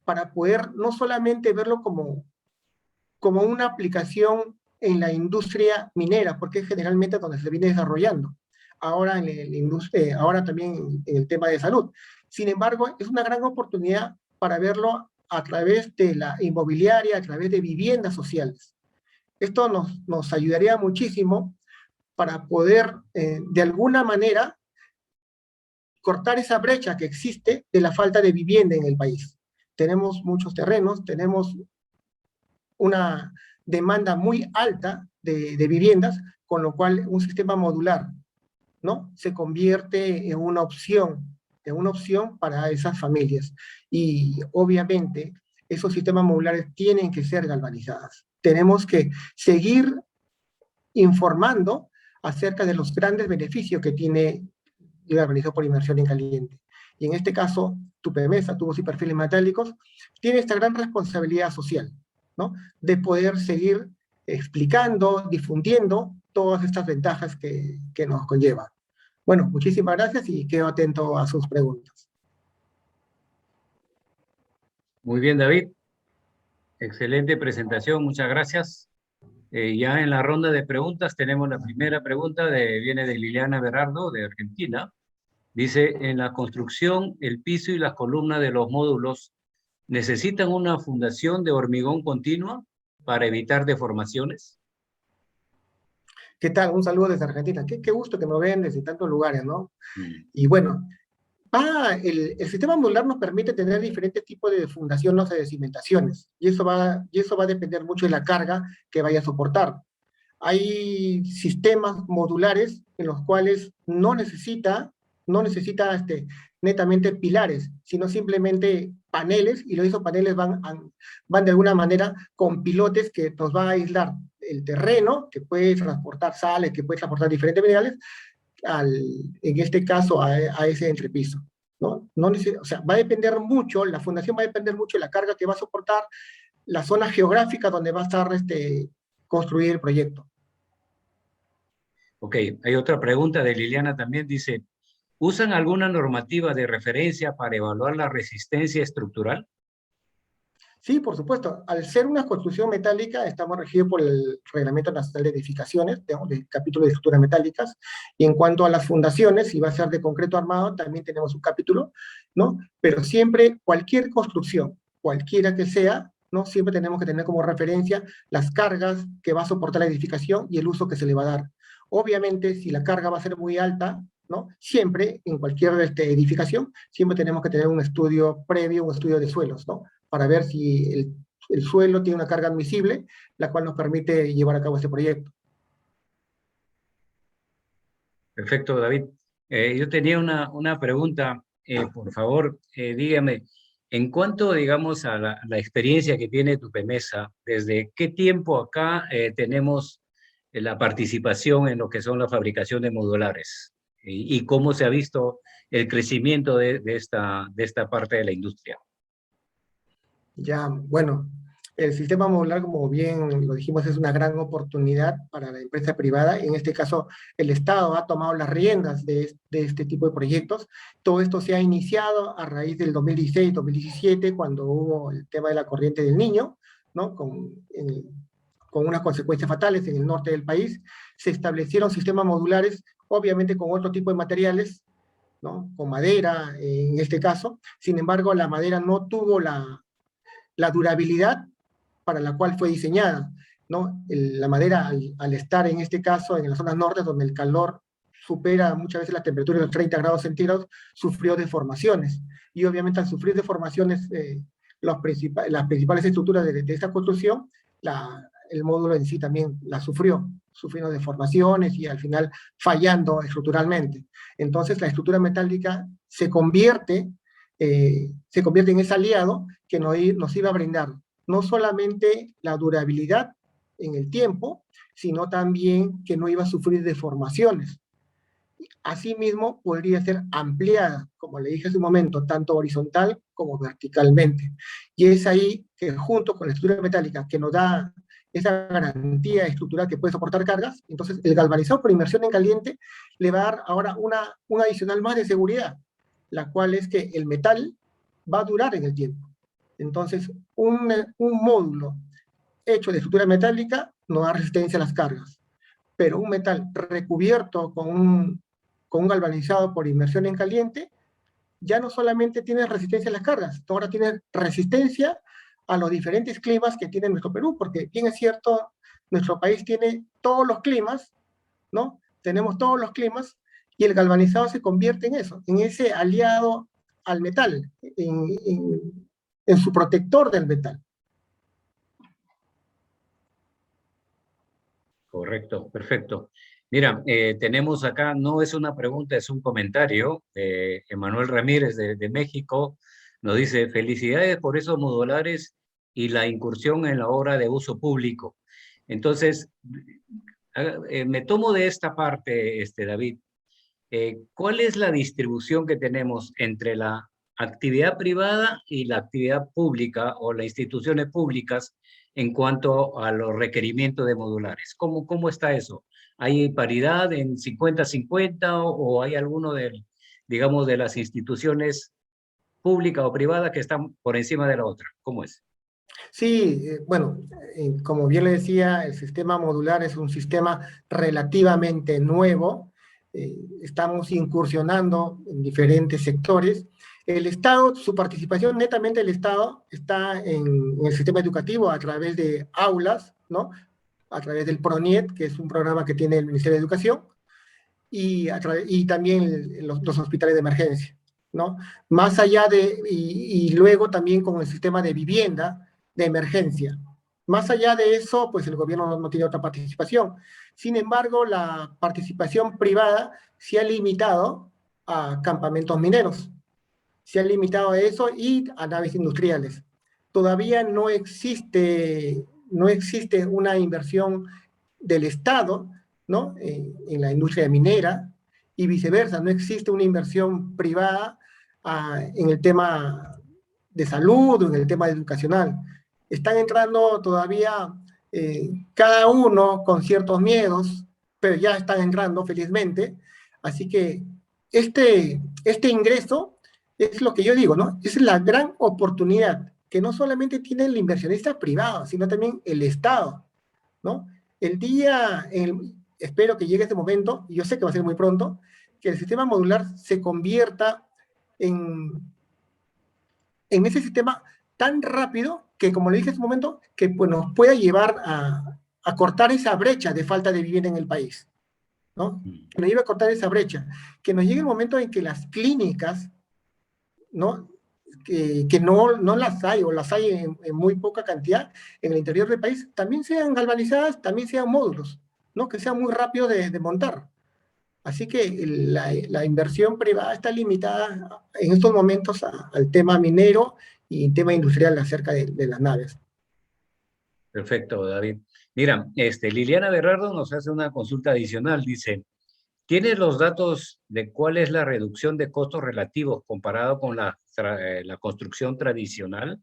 C: para poder no solamente verlo como una aplicación en la industria minera, porque es generalmente donde se viene desarrollando, ahora también en el tema de salud. Sin embargo, es una gran oportunidad para verlo a través de la inmobiliaria, a través de viviendas sociales. Esto nos ayudaría muchísimo para poder, de alguna manera, cortar esa brecha que existe de la falta de vivienda en el país. Tenemos muchos terrenos, tenemos una demanda muy alta de viviendas, con lo cual un sistema modular, ¿no?, se convierte en una opción para esas familias. Y obviamente esos sistemas modulares tienen que ser galvanizados. Tenemos que seguir informando acerca de los grandes beneficios que tiene el galvanizado por inmersión en caliente. Y en este caso, Tupemesa, tubos y perfiles metálicos, tiene esta gran responsabilidad social, ¿no?, de poder seguir explicando, difundiendo todas estas ventajas que nos conlleva. Bueno, muchísimas gracias y quedo atento a sus preguntas.
A: Muy bien, David. Excelente presentación, muchas gracias. Ya en la ronda de preguntas tenemos la primera pregunta, viene de Liliana Berardo, de Argentina. Dice, en la construcción, el piso y las columnas de los módulos necesitan una fundación de hormigón continua para evitar deformaciones.
C: ¿Qué tal? Un saludo desde Argentina. Qué gusto que nos ven desde tantos lugares, ¿no? Y bueno, el sistema modular nos permite tener diferentes tipos de fundaciones, de cimentaciones, y eso va a depender mucho de la carga que vaya a soportar. Hay sistemas modulares en los cuales no necesita netamente pilares, sino simplemente paneles, y esos paneles van de alguna manera con pilotes que nos van a aislar el terreno, que puede transportar sales, que puede transportar diferentes minerales, en este caso a ese entrepiso, ¿no? O sea, va a depender mucho, la fundación va a depender mucho de la carga que va a soportar, la zona geográfica donde va a estar construir el proyecto.
A: Ok, hay otra pregunta de Liliana también, dice, ¿usan alguna normativa de referencia para evaluar la resistencia estructural?
C: Sí, por supuesto. Al ser una construcción metálica, estamos regidos por el Reglamento Nacional de Edificaciones, del capítulo de estructuras metálicas, y en cuanto a las fundaciones, si va a ser de concreto armado, también tenemos un capítulo, ¿no? Pero siempre, cualquier construcción, cualquiera que sea, ¿no?, siempre tenemos que tener como referencia las cargas que va a soportar la edificación y el uso que se le va a dar. Obviamente, si la carga va a ser muy alta, ¿no?, siempre, en cualquier edificación, siempre tenemos que tener un estudio previo, un estudio de suelos, ¿no?, para ver si el suelo tiene una carga admisible, la cual nos permite llevar a cabo este proyecto.
A: Perfecto, David. Yo tenía una pregunta, por favor, dígame, en cuanto, digamos, a la experiencia que tiene Tupemesa, ¿desde qué tiempo acá tenemos la participación en lo que son la fabricación de modulares? Y cómo se ha visto el crecimiento de esta parte de la industria.
C: Ya, bueno, el sistema modular, como bien lo dijimos, es una gran oportunidad para la empresa privada. En este caso, el Estado ha tomado las riendas de este tipo de proyectos. Todo esto se ha iniciado a raíz del 2016-2017, cuando hubo el tema de la corriente del Niño, ¿no?, con unas consecuencias fatales en el norte del país. Se establecieron sistemas modulares, obviamente con otro tipo de materiales, ¿no?, con madera en este caso. Sin embargo, la madera no tuvo la durabilidad para la cual fue diseñada, ¿no? La madera, al estar en este caso en las zonas norte, donde el calor supera muchas veces la temperatura de los 30 grados centígrados, sufrió deformaciones. Y obviamente al sufrir deformaciones, las principales estructuras de esta construcción, el módulo en sí también la sufriendo deformaciones y al final fallando estructuralmente. Entonces la estructura metálica se convierte en ese aliado que nos iba a brindar no solamente la durabilidad en el tiempo, sino también que no iba a sufrir deformaciones. Asimismo, podría ser ampliada, como le dije hace un momento, tanto horizontal como verticalmente. Y es ahí que, junto con la estructura metálica que nos da esa garantía estructural que puede soportar cargas, entonces el galvanizado por inmersión en caliente le va a dar ahora un adicional más de seguridad, la cual es que el metal va a durar en el tiempo. Entonces, un módulo hecho de estructura metálica no da resistencia a las cargas, pero un metal recubierto con un galvanizado por inmersión en caliente, ya no solamente tiene resistencia a las cargas, ahora tiene resistencia a los diferentes climas que tiene nuestro Perú, porque bien es cierto, nuestro país tiene todos los climas, ¿no? Tenemos todos los climas, y el galvanizado se convierte en eso, en ese aliado al metal, en su protector del metal.
A: Correcto, perfecto. Mira, tenemos acá, no es una pregunta, es un comentario. Emanuel Ramírez de México nos dice: felicidades por esos modulares y la incursión en la obra de uso público. Entonces, me tomo de esta parte, David. ¿Cuál es la distribución que tenemos entre la actividad privada y la actividad pública o las instituciones públicas en cuanto a los requerimientos de modulares? ¿Cómo está eso? ¿Hay paridad en 50-50 o hay alguno digamos, de las instituciones públicas o privadas que están por encima de la otra? ¿Cómo es?
C: Sí, bueno, como bien le decía, el sistema modular es un sistema relativamente nuevo. Estamos incursionando en diferentes sectores. El Estado, su participación netamente del Estado está en el sistema educativo a través de aulas, ¿no? A través del PRONIET, que es un programa que tiene el Ministerio de Educación, y también los hospitales de emergencia, ¿no? Más allá y luego también con el sistema de vivienda de emergencia. Más allá de eso, pues el gobierno no tiene otra participación. Sin embargo, la participación privada se ha limitado a campamentos mineros, se ha limitado a eso y a naves industriales. Todavía no existe una inversión del Estado, ¿no? En la industria minera y viceversa, no existe una inversión privada en el tema de salud o en el tema educacional. Están entrando todavía cada uno con ciertos miedos, pero ya están entrando felizmente. Así que este ingreso es lo que yo digo, ¿no? Es la gran oportunidad que no solamente tiene el inversionista privado, sino también el Estado, ¿no? Espero que llegue ese momento, y yo sé que va a ser muy pronto, que el sistema modular se convierta en ese sistema tan rápido que, como le dije hace un momento, que pues, nos pueda llevar a cortar esa brecha de falta de vivienda en el país, ¿no? Que nos lleve a cortar esa brecha, que nos llegue el momento en que las clínicas, ¿no? Que no las hay o las hay en muy poca cantidad en el interior del país, también sean galvanizadas, también sean módulos, ¿no? Que sean muy rápidos de montar. Así que la inversión privada está limitada en estos momentos al tema minero y tema industrial acerca de las naves.
A: Perfecto, David. Mira, Liliana Berardo nos hace una consulta adicional. Dice: ¿tienes los datos de cuál es la reducción de costos relativos comparado con la construcción tradicional?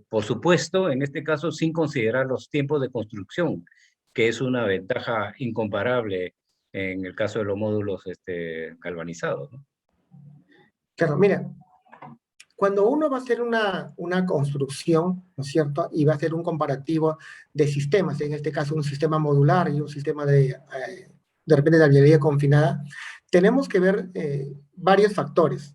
A: Por supuesto, en este caso, sin considerar los tiempos de construcción, que es una ventaja incomparable en el caso de los módulos galvanizados, ¿no?
C: Claro, mira, cuando uno va a hacer una construcción, ¿no es cierto? Y va a hacer un comparativo de sistemas, en este caso un sistema modular y un sistema de repente de albañilería confinada, tenemos que ver varios factores,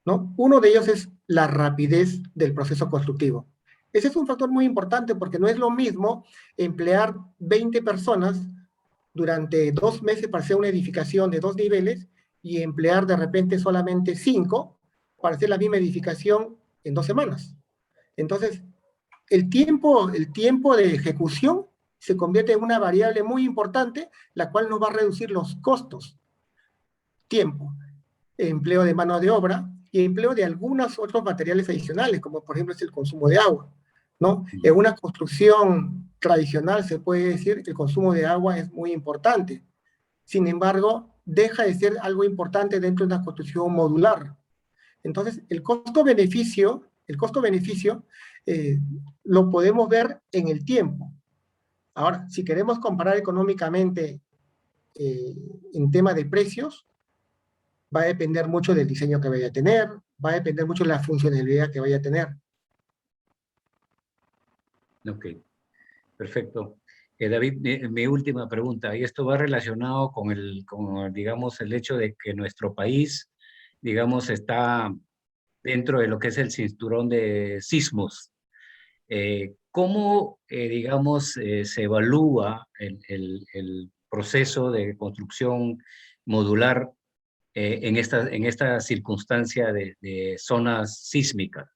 C: ¿no? Uno de ellos es la rapidez del proceso constructivo. Ese es un factor muy importante porque no es lo mismo emplear 20 personas durante 2 meses para hacer una edificación de 2 niveles y emplear de repente solamente 5 para hacer la misma edificación en 2 semanas. Entonces, el tiempo de ejecución se convierte en una variable muy importante, la cual nos va a reducir los costos. Tiempo, empleo de mano de obra y empleo de algunos otros materiales adicionales, como por ejemplo es el consumo de agua, ¿no? En una construcción tradicional se puede decir que el consumo de agua es muy importante. Sin embargo, deja de ser algo importante dentro de una construcción modular. Entonces, el costo-beneficio lo podemos ver en el tiempo. Ahora, si queremos comparar económicamente en tema de precios, va a depender mucho del diseño que vaya a tener, va a depender mucho de la funcionalidad que vaya a tener.
A: Ok, perfecto. David, mi última pregunta, y esto va relacionado con digamos, el hecho de que nuestro país, digamos, está dentro de lo que es el cinturón de sismos. ¿Cómo, digamos, se evalúa el proceso de construcción modular en esta circunstancia de zonas sísmicas?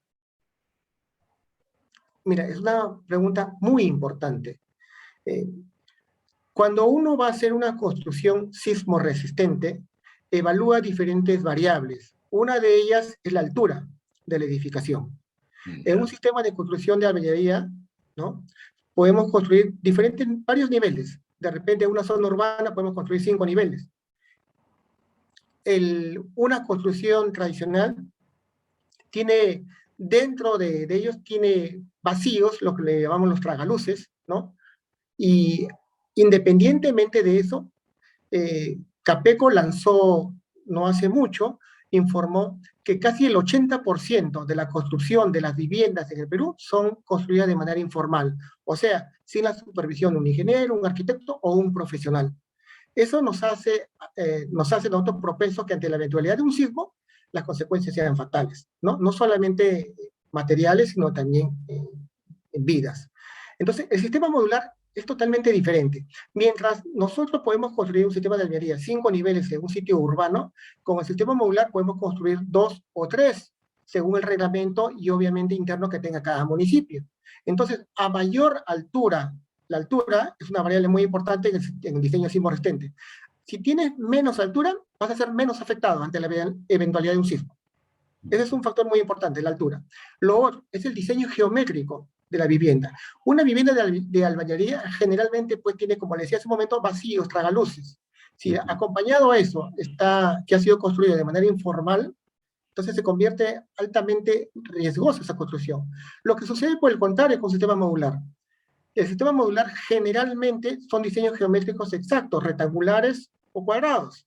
C: Mira, es una pregunta muy importante. Cuando uno va a hacer una construcción sismo resistente, evalúa diferentes variables. Una de ellas es la altura de la edificación. En un sistema de construcción de albañilería, ¿no?, podemos construir varios niveles. De repente, en una zona urbana podemos construir 5 niveles. Una construcción tradicional tiene, dentro de ellos, tiene vacíos, lo que le llamamos los tragaluces, ¿no? Y independientemente de eso, Capeco lanzó, no hace mucho, informó que casi el 80% de la construcción de las viviendas en el Perú son construidas de manera informal, o sea, sin la supervisión de un ingeniero, un arquitecto o un profesional. Eso nos hace nosotros propensos que ante la eventualidad de un sismo, las consecuencias sean fatales, ¿no? No solamente materiales, sino también en vidas. Entonces, el sistema modular es totalmente diferente. Mientras nosotros podemos construir un sistema de albañilería 5 niveles en un sitio urbano, con el sistema modular podemos construir 2 o 3, según el reglamento y obviamente interno que tenga cada municipio. Entonces, a mayor altura, la altura es una variable muy importante en el diseño sismo resistente. Si tienes menos altura, vas a ser menos afectado ante la eventualidad de un sismo. Ese es un factor muy importante, la altura. Lo otro es el diseño geométrico de la vivienda. Una vivienda de albañilería generalmente pues tiene, como le decía hace un momento, vacíos, tragaluces. Si acompañado a eso que ha sido construido de manera informal, entonces se convierte altamente riesgosa esa construcción. Lo que sucede por el contrario con un sistema modular. El sistema modular generalmente son diseños geométricos exactos, rectangulares o cuadrados,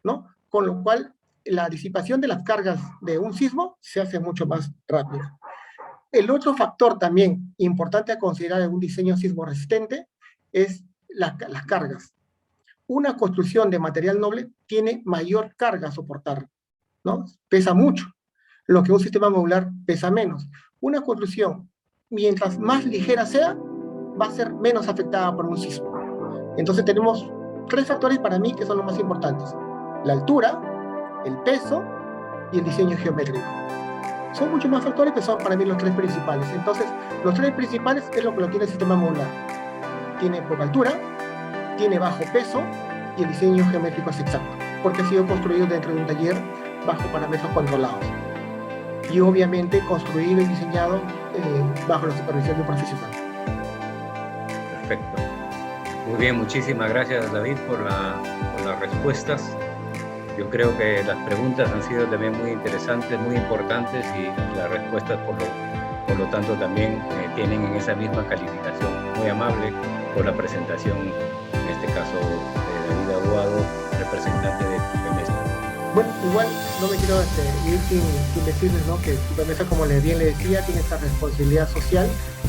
C: ¿no? Con lo cual la disipación de las cargas de un sismo se hace mucho más rápida. El otro factor también importante a considerar en un diseño sismo resistente es las cargas. Una construcción de material noble tiene mayor carga a soportar, ¿no? Pesa mucho, lo que un sistema modular pesa menos. Una construcción, mientras más ligera sea, va a ser menos afectada por un sismo. Entonces tenemos 3 factores para mí que son los más importantes: la altura, el peso y el diseño geométrico. Son muchos más factores que son para mí los 3 principales. Entonces, los 3 principales es lo que lo tiene el sistema modular. Tiene poca altura, tiene bajo peso y el diseño geométrico es exacto, porque ha sido construido dentro de un taller bajo parámetros controlados. Y obviamente construido y diseñado bajo la supervisión de un profesional.
A: Perfecto. Muy bien, muchísimas gracias, David, por las respuestas. Yo creo que las preguntas han sido también muy interesantes, muy importantes, y las respuestas, por lo tanto, también tienen en esa misma calificación. Muy amable por la presentación, en este caso, de David Aguado, representante de Tupemesa.
C: Bueno, igual no me quiero ir sin decirles, ¿no?, que Tupemesa, como bien le decía, tiene esta responsabilidad social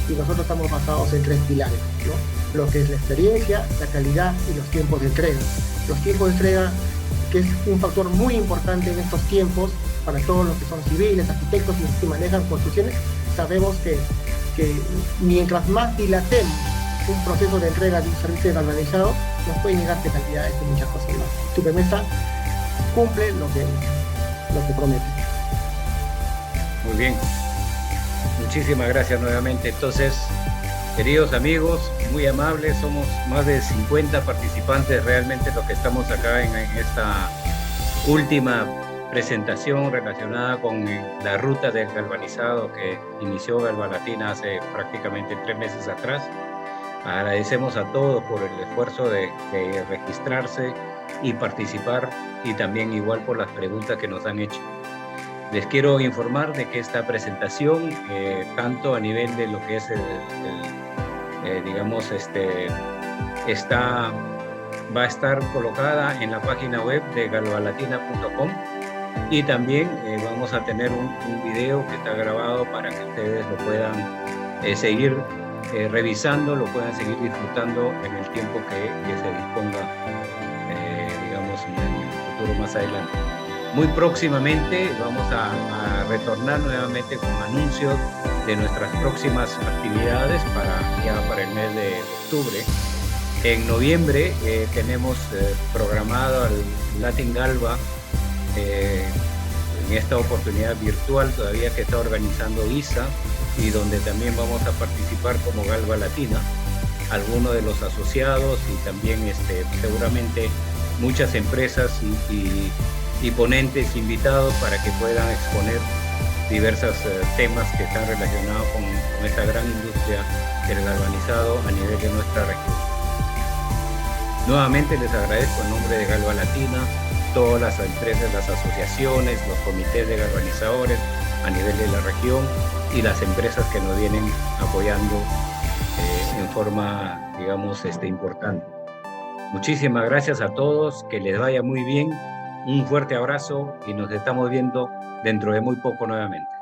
C: y nosotros estamos basados en 3 pilares, ¿no? Lo que es la experiencia, la calidad y los tiempos de entrega. Los tiempos de entrega, que es un factor muy importante en estos tiempos para todos los que son civiles, arquitectos y que manejan construcciones. Sabemos que mientras más dilatemos un proceso de entrega de un servicio galvanizado, nos pueden llegar penalidades y muchas cosas más. Tupemesa cumple lo que promete.
A: Muy bien. Muchísimas gracias nuevamente. Entonces, queridos amigos, muy amables, somos más de 50 participantes realmente los que estamos acá en esta última presentación relacionada con la ruta del galvanizado que inició Galvalatina hace prácticamente 3 meses atrás. Agradecemos a todos por el esfuerzo de registrarse y participar, y también igual por las preguntas que nos han hecho. Les quiero informar de que esta presentación, tanto a nivel de lo que es va a estar colocada en la página web de galvalatina.com, y también vamos a tener un video que está grabado para que ustedes lo puedan seguir revisando, lo puedan seguir disfrutando en el tiempo que se disponga, en el futuro más adelante. Muy próximamente vamos a retornar nuevamente con anuncios de nuestras próximas actividades para el mes de octubre. En noviembre tenemos programado el Latin Galva, en esta oportunidad virtual todavía que está organizando ISA, y donde también vamos a participar como Galva Latina, algunos de los asociados y también seguramente muchas empresas y ponentes invitados para que puedan exponer diversos temas que están relacionados con esta gran industria del galvanizado a nivel de nuestra región. Nuevamente les agradezco en nombre de Galva Latina, todas las empresas, las asociaciones, los comités de galvanizadores a nivel de la región y las empresas que nos vienen apoyando en forma, digamos, importante. Muchísimas gracias a todos, que les vaya muy bien, un fuerte abrazo y nos estamos viendo dentro de muy poco nuevamente.